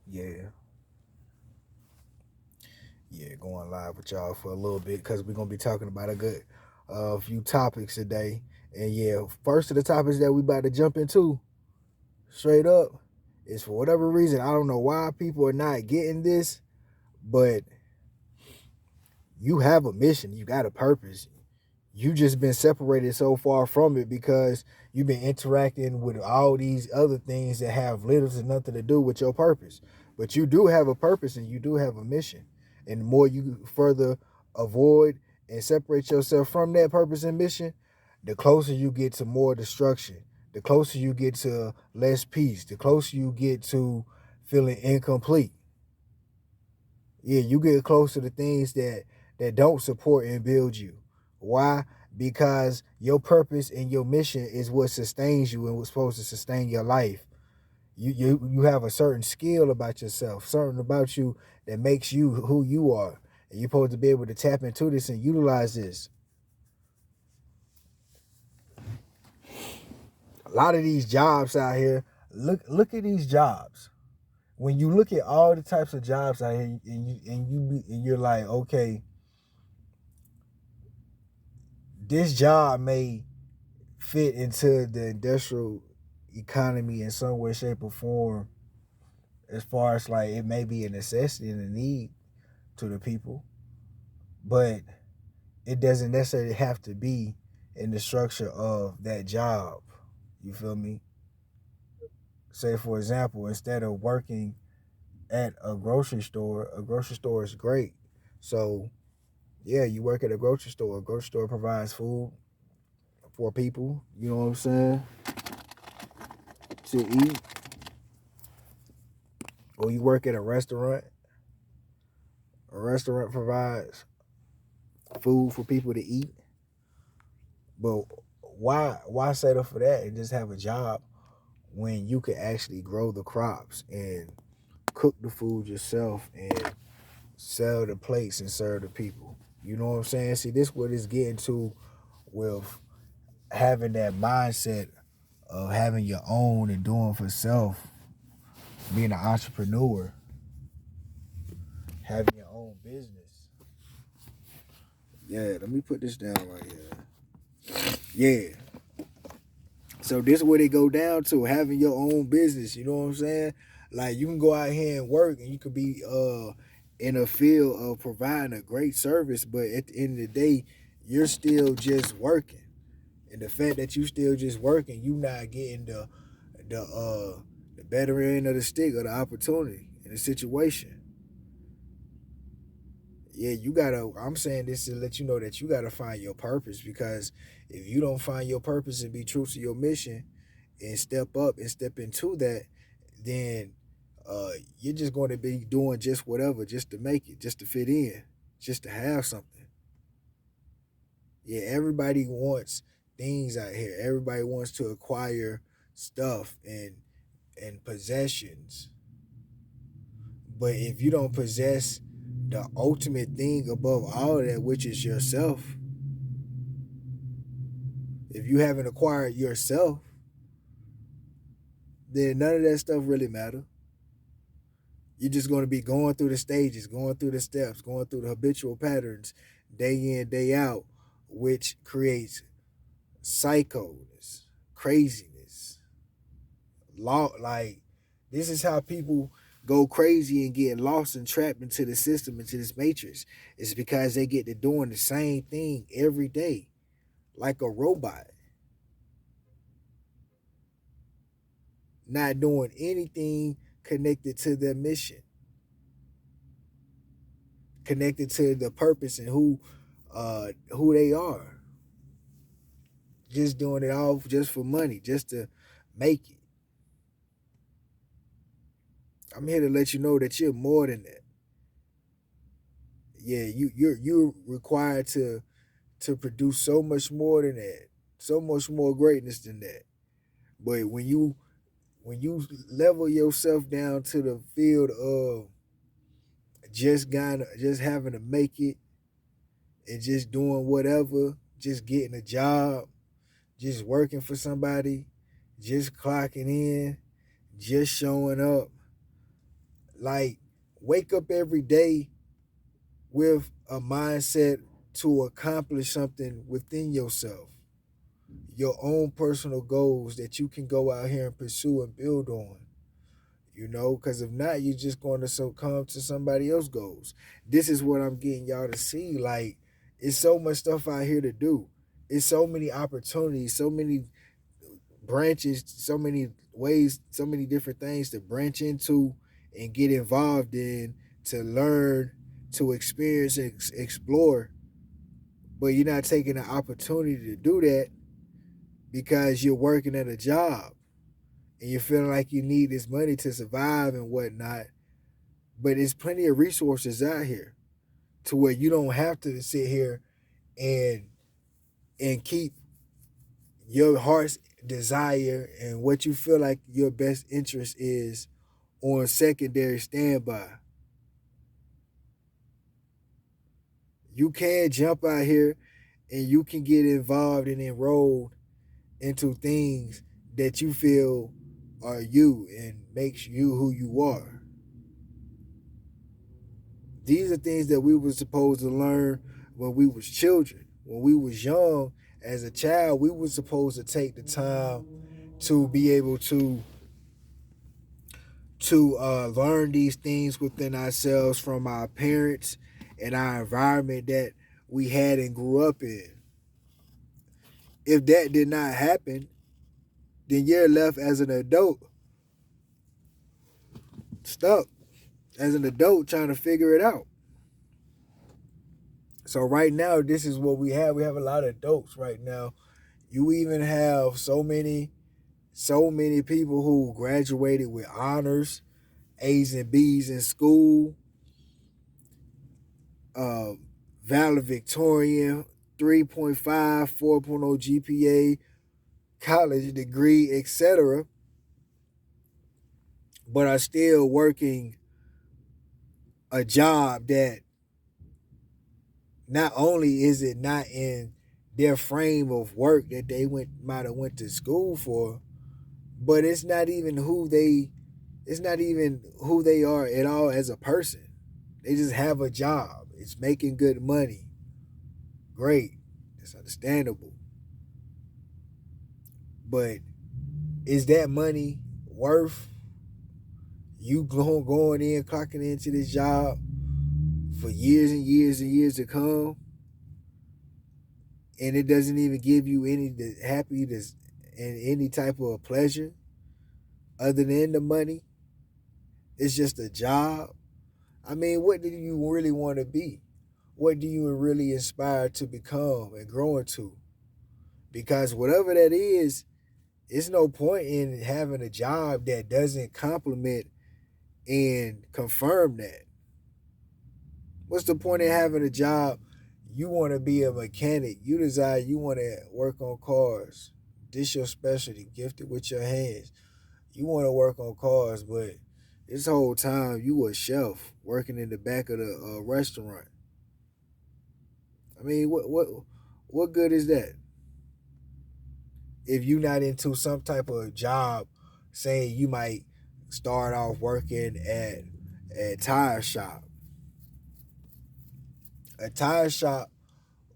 Yeah, yeah, going live with y'all for a little bit because we're gonna be talking about a good few topics today. And yeah, first of the topics that we about to jump into, straight up, is for whatever reason, I don't know why people are not getting this, but you have a mission, you got a purpose. You just been separated so far from it because you've been interacting with all these other things that have little to nothing to do with your purpose. But you do have a purpose and you do have a mission. And the more you further avoid and separate yourself from that purpose and mission, the closer you get to more destruction, the closer you get to less peace, the closer you get to feeling incomplete. Yeah, you get close to the things that don't support and build you. Why? Because your purpose and your mission is what sustains you and what's supposed to sustain your life. You have a certain skill about yourself, certain about you that makes you who you are. And you're supposed to be able to tap into this and utilize this. A lot of these jobs out here, look at these jobs. When you look at all the types of jobs out here and you're like, okay, this job may fit into the industrial economy in some way, shape, or form, as far as like it may be a necessity and a need to the people, but it doesn't necessarily have to be in the structure of that job. You feel me? Say, for example, instead of working at a grocery store is great. So, yeah, you work at a grocery store. A grocery store provides food for people, you know what I'm saying, to eat. Or you work at a restaurant provides food for people to eat. But why settle for that and just have a job when you can actually grow the crops and cook the food yourself and sell the plates and serve the people? You know what I'm saying? See, this what it's getting to with having that mindset of having your own and doing for self, being an entrepreneur, having your own business. Yeah, let me put this down right here. Yeah. So this is what it go down to, having your own business, you know what I'm saying? Like you can go out here and work and you could be in a field of providing a great service, but at the end of the day, you're still just working. And the fact that you still just working, you not getting the better end of the stick or the opportunity in the situation. Yeah, you gotta, I'm saying this to let you know that you gotta find your purpose, because if you don't find your purpose and be true to your mission and step up and step into that, then you're just going to be doing just whatever, just to make it, just to fit in, just to have something. Yeah, everybody wants things out here. Everybody wants to acquire stuff and possessions. But if you don't possess the ultimate thing above all of that, which is yourself, if you haven't acquired yourself, then none of that stuff really matter. You're just going to be going through the stages, going through the steps, going through the habitual patterns day in, day out, which creates psychos, craziness. Like, this is how people go crazy and get lost and trapped into the system, into this matrix. It's because they get to doing the same thing every day, like a robot, not doing anything connected to their mission, connected to the purpose and who they are. Just doing it all just for money, just to make it. I'm here to let you know that you're more than that. Yeah, you're required to produce so much more than that, so much more greatness than that. But when you level yourself down to the field of just having to make it and just doing whatever, just getting a job, just working for somebody, just clocking in, just showing up, Like, wake up every day with a mindset to accomplish something within yourself, your own personal goals that you can go out here and pursue and build on. Because if not, you're just going to succumb to somebody else's goals. This is what I'm getting y'all to see. Like, it's so much stuff out here to do. It's so many opportunities, so many branches, so many ways, so many different things to branch into and get involved in, to learn, to experience, and explore. But you're not taking the opportunity to do that because you're working at a job and you're feeling like you need this money to survive and whatnot. But there's plenty of resources out here to where you don't have to sit here and keep your heart's desire and what you feel like your best interest is on secondary standby. You can jump out here and you can get involved and enrolled into things that you feel are you and makes you who you are. These are things that we were supposed to learn when we was children. When we was young, as a child, we were supposed to take the time to be able to learn these things within ourselves from our parents and our environment that we had and grew up in. If that did not happen, then you're left as an adult, stuck as an adult trying to figure it out. So right now, this is what we have. We have a lot of adults right now. You even have so many people who graduated with honors, A's and B's in school, valedictorian, 3.5, 4.0 GPA, college degree, etc., but are still working a job that not only is it not in their frame of work that they might have went to school for, but it's not even who they are at all as a person. They just have a job. It's making good money. Great. It's understandable. But is that money worth you going in, clocking into this job for years and years and years to come, and it doesn't even give you any happiness and any type of pleasure other than the money? It's just a job. I mean, what do you really want to be? What do you really aspire to become and grow into? Because whatever that is, it's no point in having a job that doesn't complement and confirm that. What's the point in having a job? You want to be a mechanic. You want to work on cars. This your specialty, gifted with your hands. You want to work on cars, but this whole time you a chef working in the back of the restaurant. I mean, what good is that? If you're not into some type of job, saying you might start off working at a tire shop. A tire shop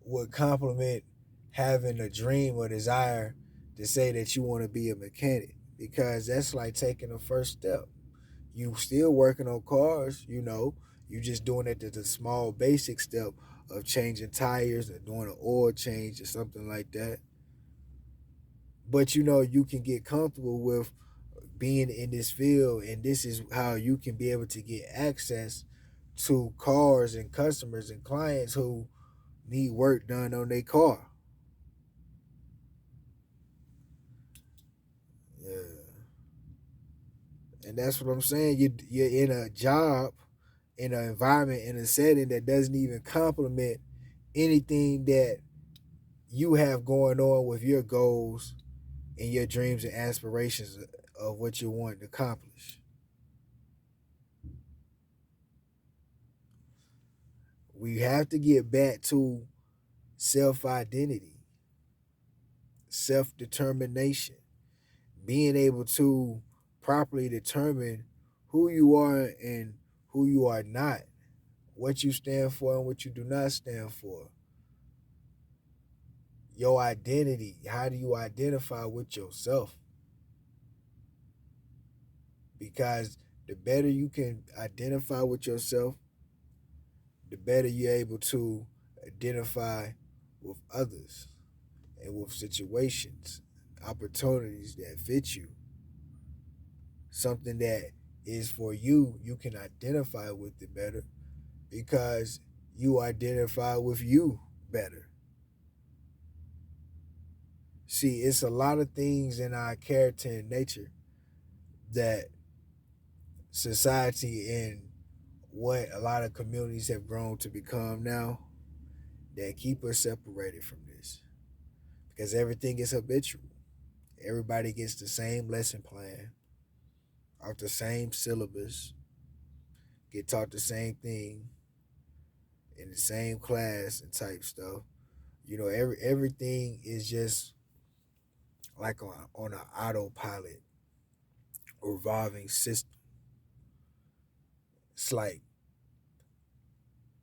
would complement having a dream or desire to say that you want to be a mechanic, because that's like taking the first step. You still working on cars, you just doing it at the small basic step of changing tires or doing an oil change or something like that. But you can get comfortable with being in this field, and this is how you can be able to get access to cars and customers and clients who need work done on their car. Yeah. And that's what I'm saying. You're in a job, in an environment, in a setting that doesn't even complement anything that you have going on with your goals and your dreams and aspirations of what you want to accomplish. We have to get back to self identity, self determination, being able to properly determine who you are and who you are not, what you stand for and what you do not stand for, your identity. How do you identify with yourself? Because the better you can identify with yourself, the better you're able to identify with others and with situations, opportunities that fit you, something that is for you. You can identify with it better because you identify with you better. See, it's a lot of things in our character and nature that society and what a lot of communities have grown to become now that keep us separated from this, because everything is habitual. Everybody gets the same lesson plan off the same syllabus, get taught the same thing in the same class and type stuff. Everything is just like on an autopilot, revolving system. It's like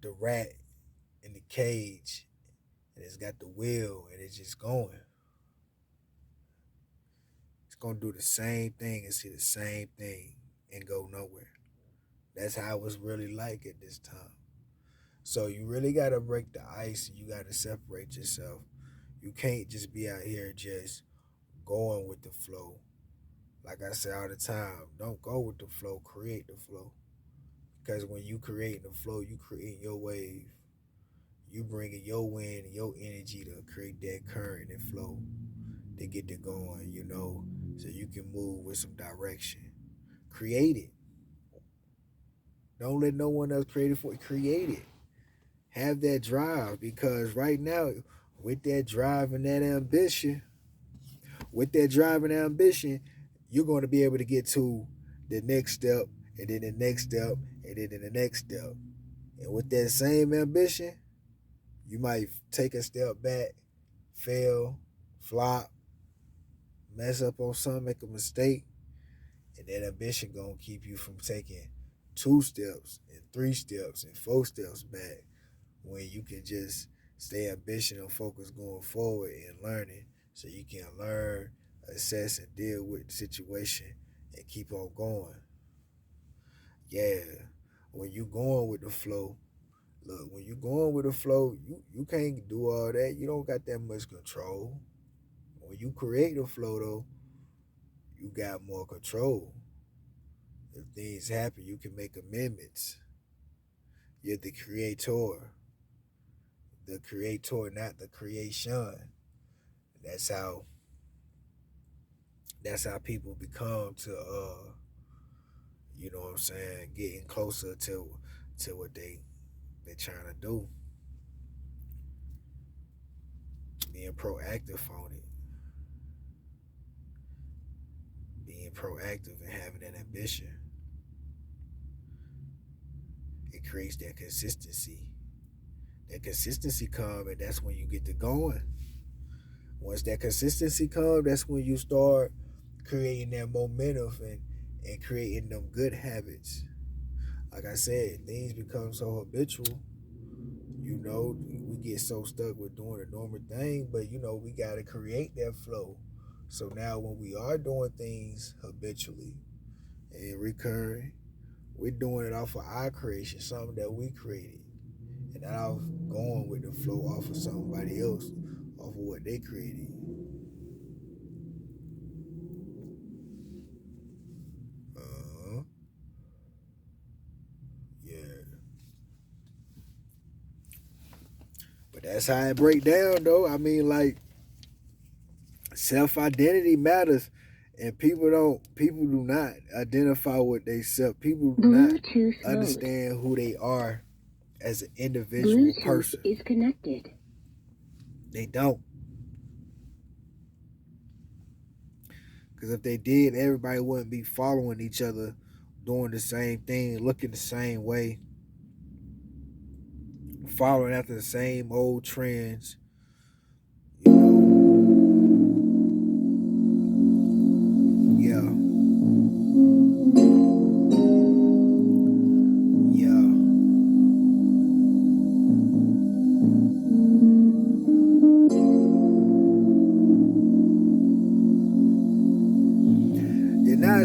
the rat in the cage, and it's got the wheel, and it's just going. It's gonna do the same thing and see the same thing and go nowhere. That's how it was really like at this time. So you really gotta break the ice, and you gotta separate yourself. You can't just be out here just going with the flow. Like I say all the time, don't go with the flow, create the flow. Because when you create the flow, you create your wave. You bringing your wind and your energy to create that current and flow to get it going, so you can move with some direction. Create it. Don't let no one else create it for you. Create it. Have that drive, because right now, with that drive and that ambition, you're going to be able to get to the next step, and then the next step, and then the next step. And with that same ambition, you might take a step back, fail, flop, mess up on something, make a mistake, and that ambition gonna keep you from taking 2 steps and 3 steps and 4 steps back, when you can just stay ambitious and focus going forward and learning, so you can learn, assess, and deal with the situation and keep on going. Yeah, when you going with the flow, look, when you going with the flow, you can't do all that. You don't got that much control. When you create the flow, though, you got more control. If things happen, you can make amendments. You're the creator. The creator, not the creation. That's how people become to you know what I'm saying, getting closer to what they're trying to do. Being proactive on it. Being proactive and having an ambition. It creates that consistency. That consistency comes, and that's when you get to going. Once that consistency comes, that's when you start creating that momentum and creating them good habits. Like I said, things become so habitual. We get so stuck with doing a normal thing, but we got to create that flow. So now when we are doing things habitually and recurring, we're doing it off of our creation, something that we created, and not off going with the flow off of somebody else, off of what they created. Uh-huh. Yeah. But that's how it break down, though. I mean, like, self-identity matters, and people do not identify with they self. People do not understand who they are as an individual person. Is connected. They don't. Because if they did, everybody wouldn't be following each other, doing the same thing, looking the same way, following after the same old trends. Yeah.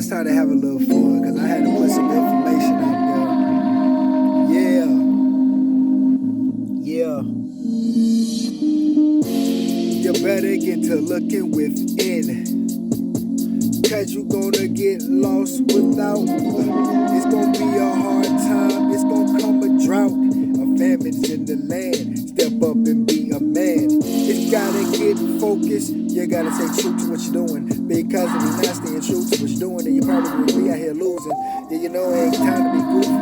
it's time to have a little fun because I had to put some information out there. Yeah. You better get to looking within. Cause you gonna get lost without. It's gonna be a hard time. It's gonna come a drought. A famine's in the land. Step up and be a man. It's gotta get focused. You gotta stay true to what you're doing. Because if you're not staying true to what you're doing, then you probably will be out here losing. Then you know it ain't time to be goofy.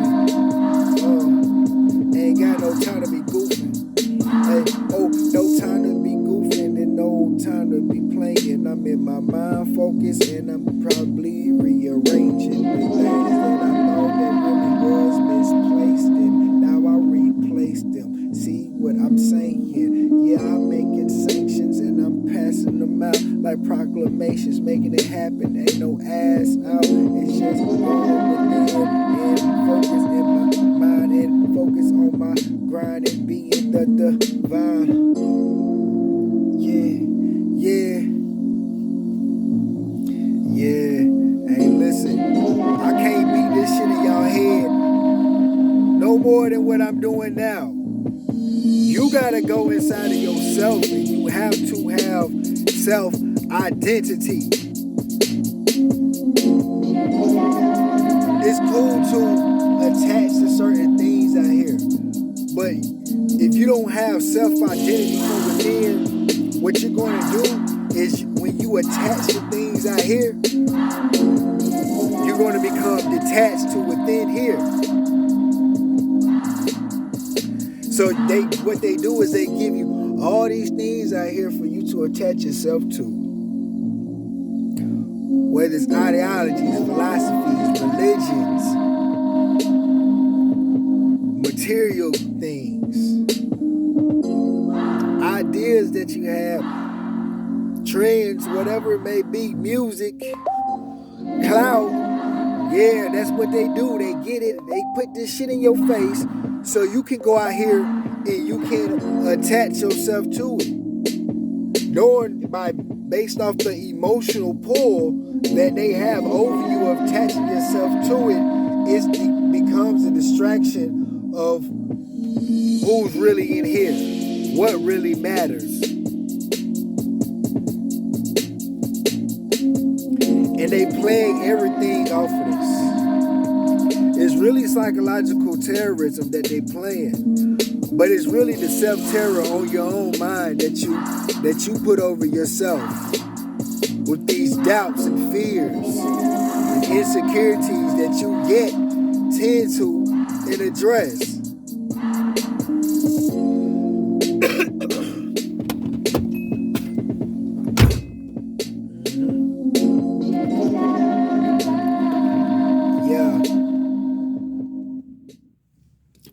Ain't got no time to be goofy. Hey, no time to be goofing and no time to be playing. I'm in my mind focused and I'm probably rearranging the things that I thought that really was misplaced and now I replace them. See what I'm saying? Yeah, I'm making sanctions and I'm passing them out like proclamations, making it happen. Ain't no ass out. It's just going within and focus in my mind and focus on my grind and being the divine. Yeah. Hey, listen, I can't beat this shit in y'all head no more than what I'm doing now. You gotta go inside of yourself and you have to have self-identity. It's cool to attach to certain things out here, but if you don't have self-identity from within, what you're going to do is when you attach to things out here, you're going to become detached to within here. So what they do is they give you all these things out here for you to attach yourself to. Whether it's ideologies, philosophies, religions, material things, ideas that you have, trends, whatever it may be, music, clout. Yeah, that's what they do. They get it. They put this shit in your face so you can go out here and you can attach yourself to it. Knowing based off the emotional pull that they have over you of attaching yourself to it, it becomes a distraction of who's really in here, what really matters. And they playing everything off of this. It's really psychological terrorism that they playing. But it's really the self-terror on your own mind that you put over yourself with these doubts and fears and insecurities that you tend to and address.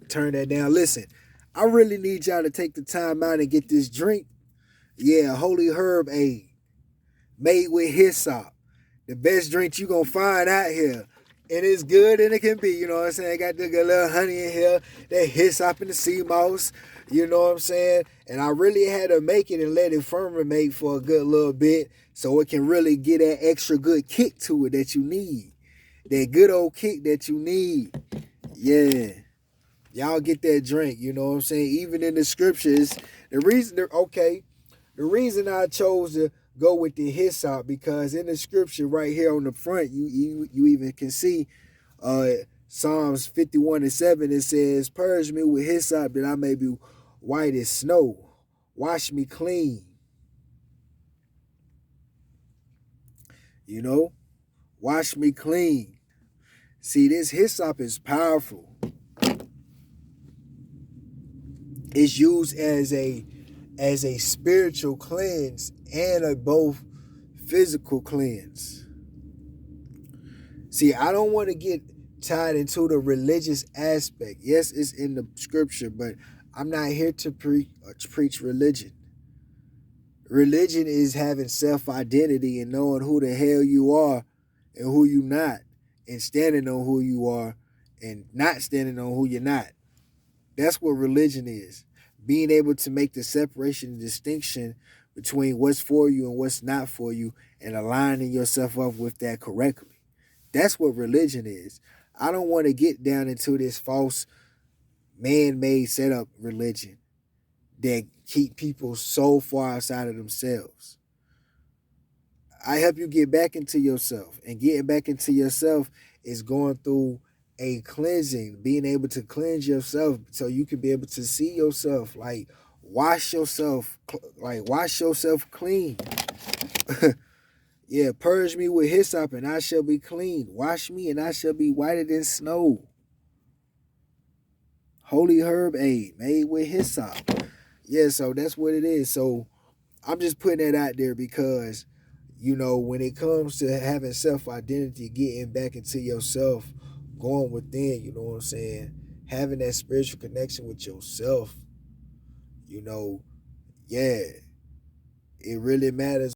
Turn that down. Listen, I really need y'all to take the time out and get this drink. Yeah, Holy Herb Aid, made with hyssop. The best drink you gonna find out here. And it's good and it can be, you know what I'm saying? Got the little honey in here, that hyssop and the sea moss, you know what I'm saying? And I really had to make it and let it ferment for a good little bit so it can really get that extra good kick to it that you need. That good old kick that you need. Yeah. Y'all get that drink, you know what I'm saying? Even in the scriptures, the reason I chose to go with the hyssop, because in the scripture right here on the front, you even can see Psalms 51:7, it says, "Purge me with hyssop that I may be white as snow. Wash me clean." You know? Wash me clean. See, this hyssop is powerful. It's used as a spiritual cleanse and a both physical cleanse. See, I don't want to get tied into the religious aspect. Yes, it's in the scripture, but I'm not here to preach religion. Religion is having self-identity and knowing who the hell you are and who you not, and standing on who you are and not standing on who you're not. That's what religion is. Being able to make the separation and distinction between what's for you and what's not for you and aligning yourself up with that correctly. That's what religion is. I don't want to get down into this false man-made setup religion that keep people so far outside of themselves. I help you get back into yourself. And getting back into yourself is going through a cleansing, being able to cleanse yourself so you can be able to see yourself, like wash yourself, clean. Yeah, purge me with hyssop and I shall be clean. Wash me and I shall be whiter than snow. Holy herb aid made with hyssop. Yeah, so that's what it is. So I'm just putting that out there because, when it comes to having self-identity, getting back into yourself, going within, you know what I'm saying? Having that spiritual connection with yourself, yeah, it really matters